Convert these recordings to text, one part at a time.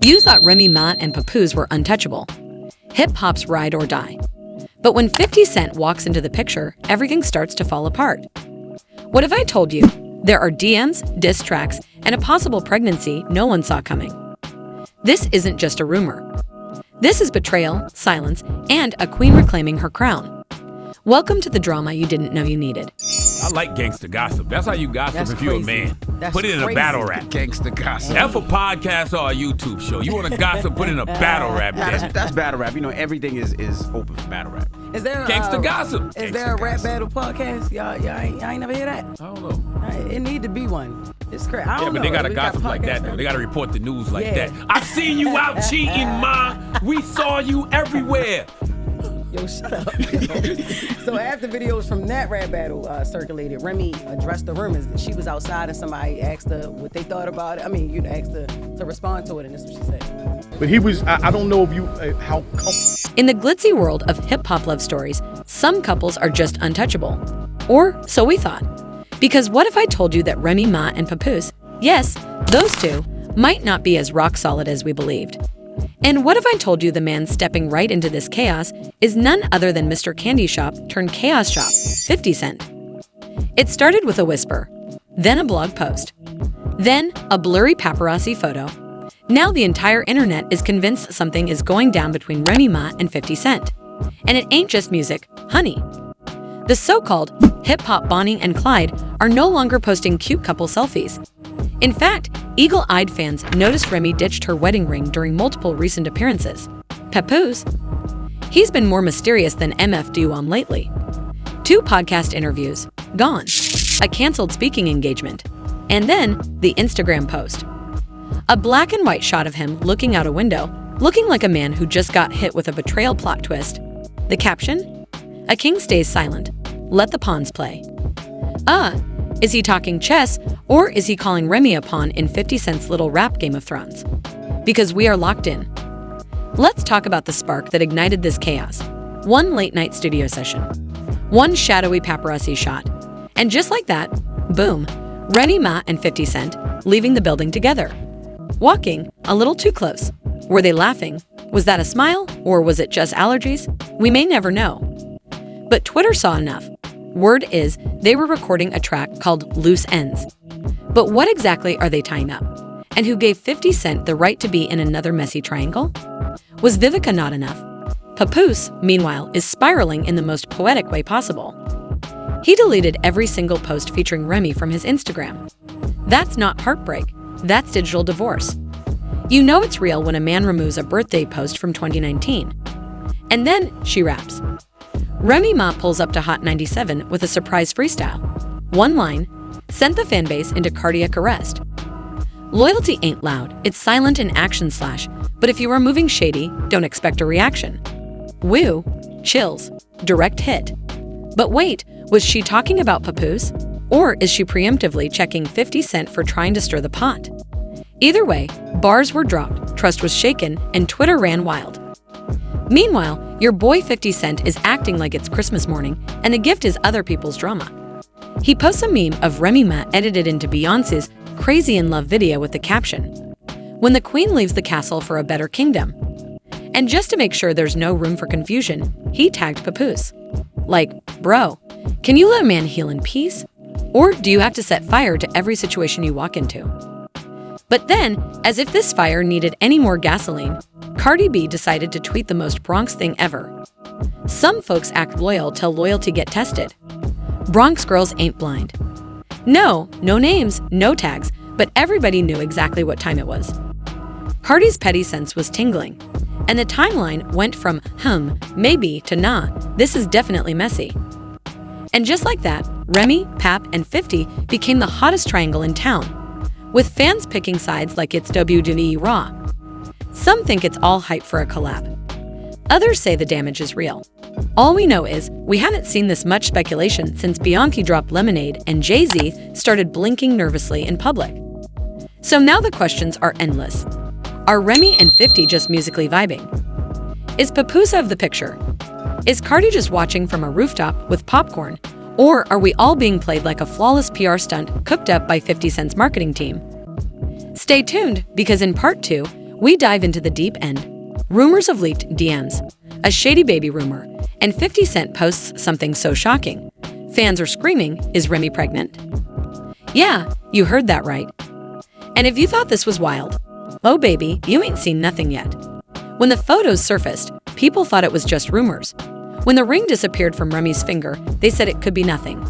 You thought Remy Ma and Papoose were untouchable. Hip-hop's ride or die. But when 50 Cent walks into the picture, everything starts to fall apart. What if I told you there are DMs, diss tracks, and a possible pregnancy no one saw coming? This isn't just a rumor. This is betrayal, silence, and a queen reclaiming her crown. Welcome to the drama you didn't know you needed. I like gangster gossip. That's how you gossip. That's if you're a crazy. man. That's Put it in a crazy. battle rap. Gangster gossip. F a podcast or a YouTube show. You want to gossip, put in a battle rap. That's battle rap. You know, everything is open for battle rap. Is there Gangster gossip. Is Gangsta there a rap gossip. battle podcast? Y'all ain't never hear that? I don't know. It need to be one. It's crazy. I Yeah, don't but know. they got to We got gossip like that, podcasts though. They got to report the news like Yeah. that. I seen you out cheating, Ma. We saw you everywhere. Yo, shut up. So after videos from that rap battle circulated, Remy addressed the rumors that she was outside and somebody asked her what they thought about it. I mean, you asked her to respond to it, and this is what she said. But he was, I don't know if you, how. In the glitzy world of hip-hop love stories, some couples are just untouchable. Or so we thought. Because what if I told you that Remy Ma and Papoose, yes, those two, might not be as rock solid as we believed? And what if I told you the man stepping right into this chaos is none other than Mr. Candy Shop turned Chaos Shop, 50 Cent? It started with a whisper, then a blog post, then a blurry paparazzi photo. Now the entire internet is convinced something is going down between Remy Ma and 50 Cent. And it ain't just music, honey. The so-called hip-hop Bonnie and Clyde are no longer posting cute couple selfies. In fact, eagle-eyed fans noticed Remy ditched her wedding ring during multiple recent appearances. Papoose? He's been more mysterious than MF Dew on lately. 2 podcast interviews, gone. A canceled speaking engagement. And then, the Instagram post. A black and white shot of him looking out a window, looking like a man who just got hit with a betrayal plot twist. The caption? A king stays silent. Let the pawns play. Is he talking chess, or is he calling Remy a pawn in 50 Cent's little rap Game of Thrones? Because we are locked in. Let's talk about the spark that ignited this chaos. 1 late-night studio session. 1 shadowy paparazzi shot. And just like that, boom, Remy Ma and 50 Cent leaving the building together. Walking a little too close. Were they laughing? Was that a smile, or was it just allergies? We may never know. But Twitter saw enough. Word is they were recording a track called Loose Ends. But what exactly are they tying up? And who gave 50 Cent the right to be in another messy triangle? Was Vivica not enough? Papoose, meanwhile, is spiraling in the most poetic way possible. He deleted every single post featuring Remy from his Instagram. That's not heartbreak. That's digital divorce. You know it's real when a man removes a birthday post from 2019. And then she raps. Remy Ma pulls up to Hot 97 with a surprise freestyle. 1 line, sent the fanbase into cardiac arrest. Loyalty ain't loud, it's silent and action slash, but if you are moving shady, don't expect a reaction. Woo, chills, direct hit. But wait, was she talking about Papoose? Or is she preemptively checking 50 Cent for trying to stir the pot? Either way, bars were dropped, trust was shaken, and Twitter ran wild. Meanwhile, your boy 50 Cent is acting like it's Christmas morning, and the gift is other people's drama. He posts a meme of Remy Ma edited into Beyoncé's Crazy in Love video with the caption, "When the queen leaves the castle for a better kingdom." And just to make sure there's no room for confusion, he tagged Papoose. Like, bro, can you let a man heal in peace? Or do you have to set fire to every situation you walk into? But then, as if this fire needed any more gasoline, Cardi B decided to tweet the most Bronx thing ever. Some folks act loyal till loyalty get tested. Bronx girls ain't blind. No names, no tags, but everybody knew exactly what time it was. Cardi's petty sense was tingling, and the timeline went from maybe to nah, this is definitely messy. And just like that, Remy, Pap, and 50 became the hottest triangle in town, with fans picking sides like it's WWE Raw. Some think it's all hype for a collab. Others say the damage is real. All we know is we haven't seen this much speculation since Bianchi dropped Lemonade and Jay-Z started blinking nervously in public. So now the questions are endless. Are Remy and 50 just musically vibing? Is Papoose out of the picture? Is Cardi just watching from a rooftop with popcorn? Or are we all being played like a flawless PR stunt cooked up by 50 Cent's marketing team? Stay tuned, because in part 2, we dive into the deep end. Rumors of leaked DMs, a shady baby rumor, and 50 Cent posts something so shocking. Fans are screaming, is Remy pregnant? Yeah, you heard that right. And if you thought this was wild, oh baby, you ain't seen nothing yet. When the photos surfaced, people thought it was just rumors. When the ring disappeared from Remy's finger, they said it could be nothing.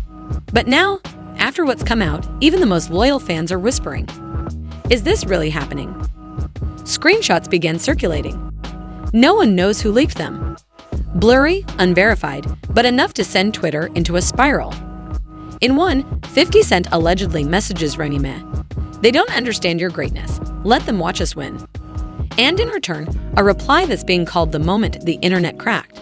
But now, after what's come out, even the most loyal fans are whispering, is this really happening? Screenshots began circulating. No one knows who leaked them. Blurry, unverified, but enough to send Twitter into a spiral. In one, 50 Cent allegedly messages Remy Ma, "They don't understand your greatness. Let them watch us win." And in return, a reply that's being called the moment the internet cracked.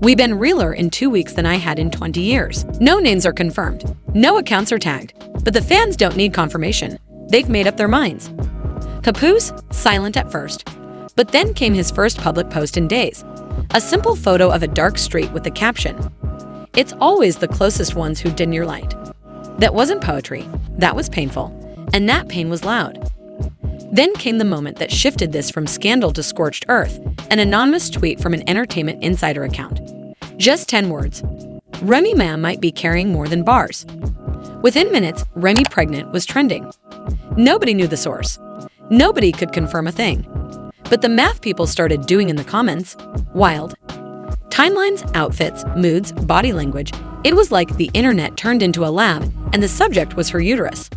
"We've been realer in 2 weeks than I had in 20 years. No names are confirmed. No accounts are tagged. But the fans don't need confirmation. They've made up their minds." Papoose, silent at first. But then came his first public post in days. A simple photo of a dark street with the caption, "It's always the closest ones who dim your light." That wasn't poetry. That was painful. And that pain was loud. Then came the moment that shifted this from scandal to scorched earth, an anonymous tweet from an entertainment insider account. Just 10 words. Remy Ma might be carrying more than bars. Within minutes, Remy pregnant was trending. Nobody knew the source. Nobody could confirm a thing. But the math people started doing in the comments, wild. Timelines, outfits, moods, body language, it was like the internet turned into a lab and the subject was her uterus.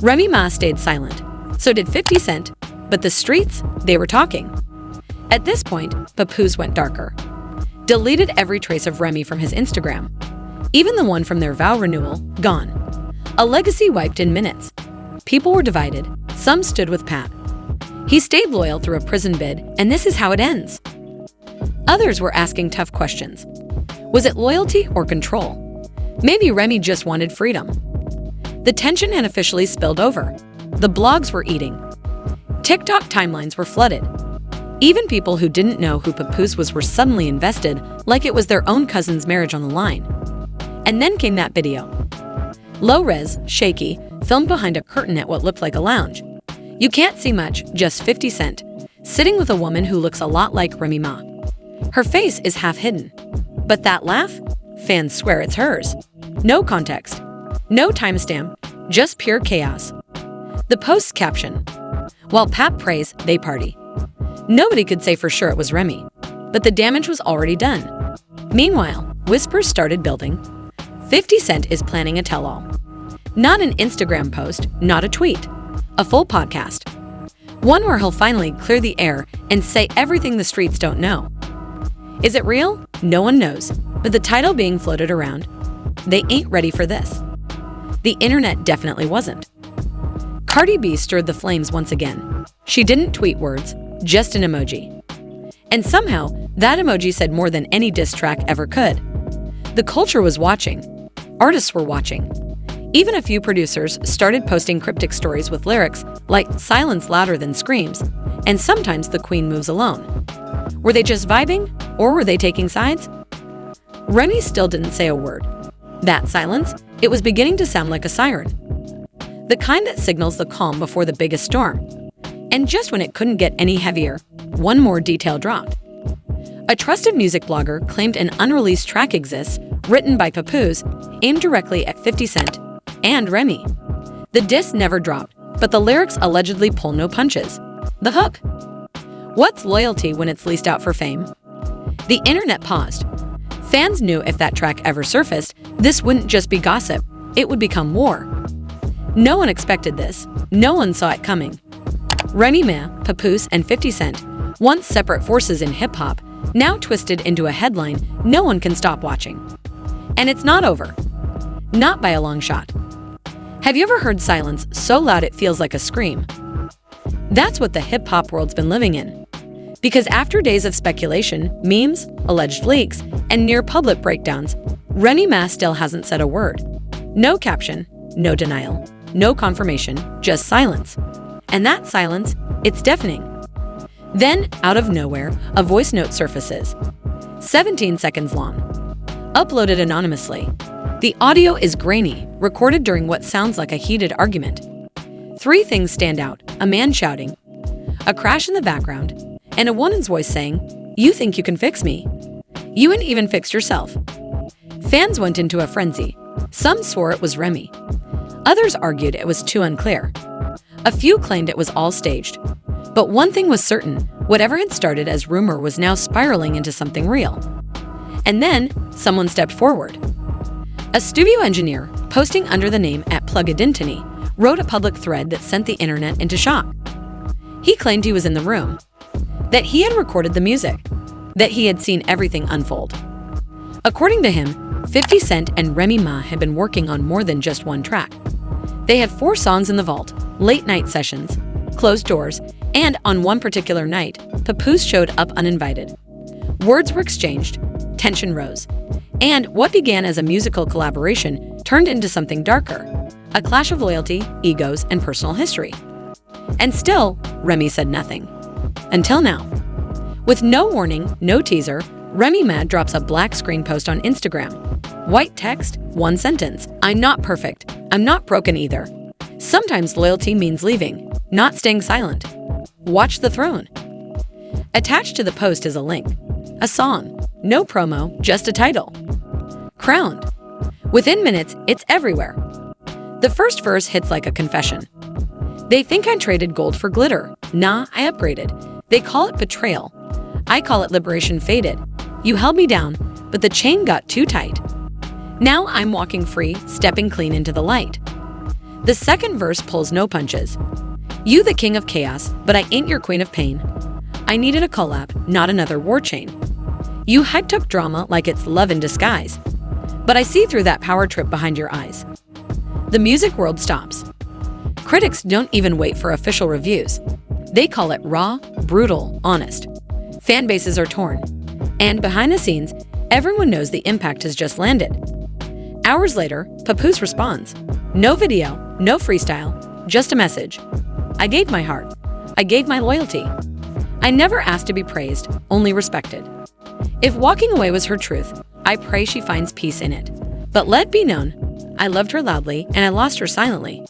Remy Ma stayed silent. So did 50 Cent, but the streets, they were talking. At this point, Papoose went darker. Deleted every trace of Remy from his Instagram. Even the one from their vow renewal, gone. A legacy wiped in minutes. People were divided. Some stood with Pat. He stayed loyal through a prison bid, and this is how it ends. Others were asking tough questions. Was it loyalty or control? Maybe Remy just wanted freedom. The tension had officially spilled over. The blogs were eating. TikTok timelines were flooded. Even people who didn't know who Papoose was were suddenly invested, like it was their own cousin's marriage on the line. And then came that video. Low-res, shaky, filmed behind a curtain at what looked like a lounge. You can't see much, just 50 Cent, sitting with a woman who looks a lot like Remy Ma. Her face is half hidden. But that laugh? Fans swear it's hers. No context. No timestamp. Just pure chaos. The post's caption, "While Pap prays, they party." Nobody could say for sure it was Remy, but the damage was already done. Meanwhile, whispers started building. 50 Cent is planning a tell-all. Not an Instagram post, not a tweet. A full podcast. One where he'll finally clear the air and say everything the streets don't know. Is it real? No one knows. But the title being floated around, they ain't ready for this. The internet definitely wasn't. Cardi B stirred the flames once again. She didn't tweet words, just an emoji. And somehow, that emoji said more than any diss track ever could. The culture was watching. Artists were watching. Even a few producers started posting cryptic stories with lyrics like "silence louder than screams," and "sometimes the queen moves alone." Were they just vibing, or were they taking sides? Remy still didn't say a word. That silence, it was beginning to sound like a siren. The kind that signals the calm before the biggest storm. And just when it couldn't get any heavier, one more detail dropped. A trusted music blogger claimed an unreleased track exists, written by Papoose, aimed directly at 50 Cent and Remy. The diss never dropped, but the lyrics allegedly pull no punches. The hook. What's loyalty when it's leased out for fame? The internet paused. Fans knew if that track ever surfaced, this wouldn't just be gossip, it would become war. No one expected this. No one saw it coming. Remy Ma, Papoose, and 50 Cent, once separate forces in hip-hop, now twisted into a headline no one can stop watching. And it's not over. Not by a long shot. Have you ever heard silence so loud it feels like a scream? That's what the hip-hop world's been living in. Because after days of speculation, memes, alleged leaks, and near-public breakdowns, Remy Ma still hasn't said a word. No caption, no denial, no confirmation, just silence. And that silence, it's deafening. Then, out of nowhere, a voice note surfaces. 17 seconds long. Uploaded anonymously. The audio is grainy, recorded during what sounds like a heated argument. 3 things stand out: a man shouting, a crash in the background, and a woman's voice saying, "You think you can fix me? You ain't even fixed yourself." Fans went into a frenzy. Some swore it was Remy. Others argued it was too unclear. A few claimed it was all staged. But one thing was certain, whatever had started as rumor was now spiraling into something real. And then, someone stepped forward. A studio engineer, posting under the name @Plugadintony, wrote a public thread that sent the internet into shock. He claimed he was in the room, that he had recorded the music, that he had seen everything unfold. According to him, 50 Cent and Remy Ma had been working on more than just one track. They had 4 songs in the vault, late-night sessions, closed doors, and on one particular night, Papoose showed up uninvited. Words were exchanged, tension rose, and what began as a musical collaboration turned into something darker, a clash of loyalty, egos, and personal history. And still, Remy said nothing. Until now. With no warning, no teaser, Remy Ma drops a black screen post on Instagram. White text, one sentence. "I'm not perfect. I'm not broken either. Sometimes loyalty means leaving, not staying silent. Watch the throne." Attached to the post is a link. A song. No promo, just a title. Crowned. Within minutes, it's everywhere. The first verse hits like a confession. "They think I traded gold for glitter. Nah, I upgraded. They call it betrayal. I call it liberation faded. You held me down, but the chain got too tight. Now I'm walking free, stepping clean into the light." The second verse pulls no punches. "You the king of chaos, but I ain't your queen of pain. I needed a collab, not another war chain. You hyped up drama like it's love in disguise, but I see through that power trip behind your eyes." The music world stops. Critics don't even wait for official reviews. They call it raw, brutal, honest. Fan bases are torn. And behind the scenes, everyone knows the impact has just landed. Hours later, Papoose responds. No video, no freestyle, just a message. "I gave my heart. I gave my loyalty. I never asked to be praised, only respected. If walking away was her truth, I pray she finds peace in it. But let be known, I loved her loudly and I lost her silently.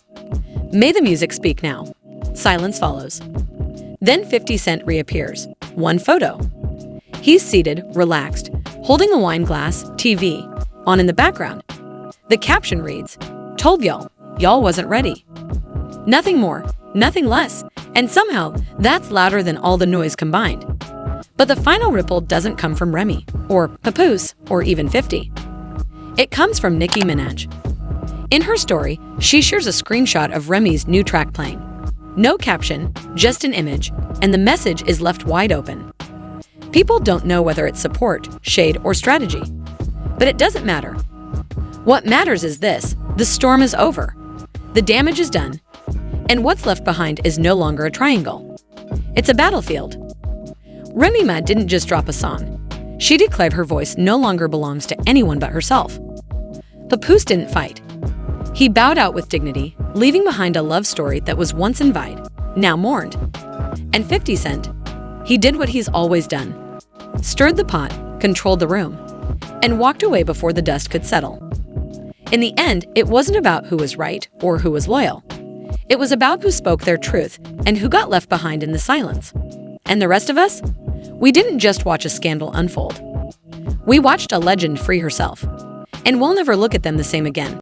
May the music speak now." Silence follows. Then 50 Cent reappears. One photo. He's seated, relaxed, holding a wine glass, TV, on in the background. The caption reads, "Told y'all wasn't ready." Nothing more, nothing less, and somehow that's louder than all the noise combined. But the final ripple doesn't come from Remy, or Papoose, or even 50. It comes from Nicki Minaj. In her story, she shares a screenshot of Remy's new track playing. No caption, just an image, and the message is left wide open. People don't know whether it's support, shade, or strategy. But it doesn't matter. What matters is this: the storm is over. The damage is done. And what's left behind is no longer a triangle. It's a battlefield. Remy Ma didn't just drop a song. She declared her voice no longer belongs to anyone but herself. Papoose didn't fight. He bowed out with dignity, leaving behind a love story that was once invited, now mourned. And 50 Cent, he did what he's always done. Stirred the pot, controlled the room, and walked away before the dust could settle. In the end, it wasn't about who was right or who was loyal. It was about who spoke their truth and who got left behind in the silence. And the rest of us? We didn't just watch a scandal unfold. We watched a legend free herself. And we'll never look at them the same again.